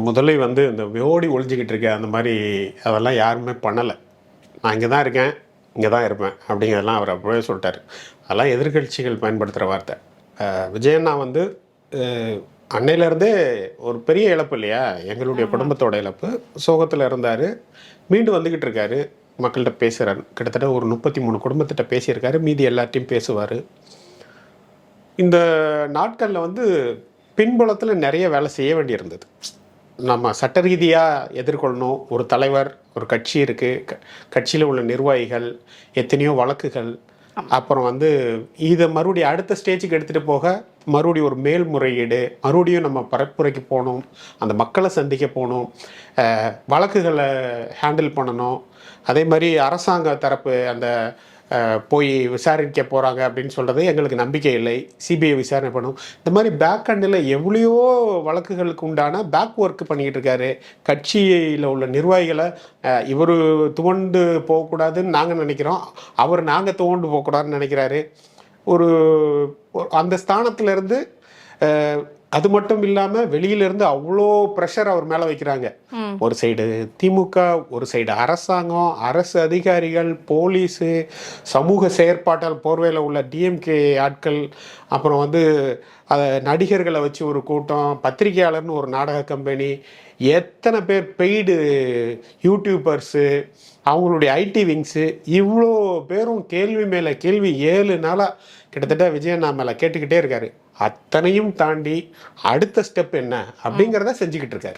முதல்ல வந்து இந்த ஓடி ஒளிஞ்சிக்கிட்டு இருக்க அந்த மாதிரி அதெல்லாம் யாருமே பண்ணலை. நான் இங்கே தான் இருக்கேன், இங்கே தான் இருப்பேன் அப்படிங்கிறதெல்லாம் அவர் அப்பவே சொல்லிட்டார். அதெல்லாம் எதிர்கட்சிகள் பயன்படுத்துகிற வார்த்தை. விஜயண்ணா வந்து அன்னையிலேருந்தே ஒரு பெரிய இழப்பு இல்லையா, எங்களுடைய குடும்பத்தோட இழப்பு. சோகத்தில் இருந்தார், மீண்டு வந்துக்கிட்டு இருக்காரு, மக்கள்கிட்ட பேசுகிறார். கிட்டத்தட்ட ஒரு 33 குடும்பத்திட்ட பேசியிருக்காரு, மீதி எல்லாத்தையும் பேசுவார். இந்த நாட்களில் வந்து பின்புலத்தில் நிறைய வேலை செய்ய வேண்டியிருந்தது. நம்ம சட்ட ரீதியாக எதிர்கொள்ளணும். ஒரு தலைவர், ஒரு கட்சி இருக்குது, கட்சியில் உள்ள நிர்வாகிகள், எத்தனையோ வழக்குகள். அப்புறம் வந்து இதை மறுபடியும் அடுத்த ஸ்டேஜுக்கு எடுத்துகிட்டு போக மறுபடியும் ஒரு மேல்முறையீடு, மறுபடியும் நம்ம பரப்புரைக்கு போகணும், அந்த மக்களை சந்திக்க போகணும், வழக்குகளை ஹேண்டில் பண்ணணும். அதே மாதிரி அரசாங்க தரப்பு அந்த போய் விசாரிக்க போகிறாங்க அப்படின்னு சொல்கிறது எங்களுக்கு நம்பிக்கை இல்லை, சிபிஐ விசாரணை பண்ணும். இந்த மாதிரி பேக் ஹண்டில் எவ்வளையோ வழக்குகளுக்கு உண்டான பேக் ஒர்க் பண்ணிக்கிட்டு இருக்காரு. கட்சியில் உள்ள நிர்வாகிகளை இவர் துவண்டு போகக்கூடாதுன்னு நாங்கள் நினைக்கிறோம், அவர் நாங்கள் துவண்டு போகக்கூடாதுன்னு நினைக்கிறாரு. ஒரு அந்த ஸ்தானத்திலேருந்து அது மட்டும் இல்லாமல் வெளியிலேருந்து அவ்வளோ ப்ரெஷர் அவர் மேலே வைக்கிறாங்க. ஒரு சைடு திமுக, ஒரு சைடு அரசாங்கம், அரசு அதிகாரிகள், போலீஸு, சமூக செயற்பாட்டால் போர்வையில் உள்ள டிஎம்கே ஆட்கள், அப்புறம் வந்து நடிகர்களை வச்சு ஒரு கூட்டம், பத்திரிகையாளர்னு ஒரு நாடக கம்பெனி, எத்தனை பேர் பெய்டு யூடியூபர்ஸு, அவங்களுடைய ஐடி விங்ஸு, இவ்வளோ பேரும் கேள்வி மேலே கேள்வி 7 நாளாக கிட்டத்தட்ட விஜயண்ணா மேலே கேட்டுக்கிட்டே இருக்காரு. அத்தனையும் தாண்டி அடுத்த ஸ்டெப் என்ன அப்படிங்கிறத செஞ்சுக்கிட்டு இருக்காரு.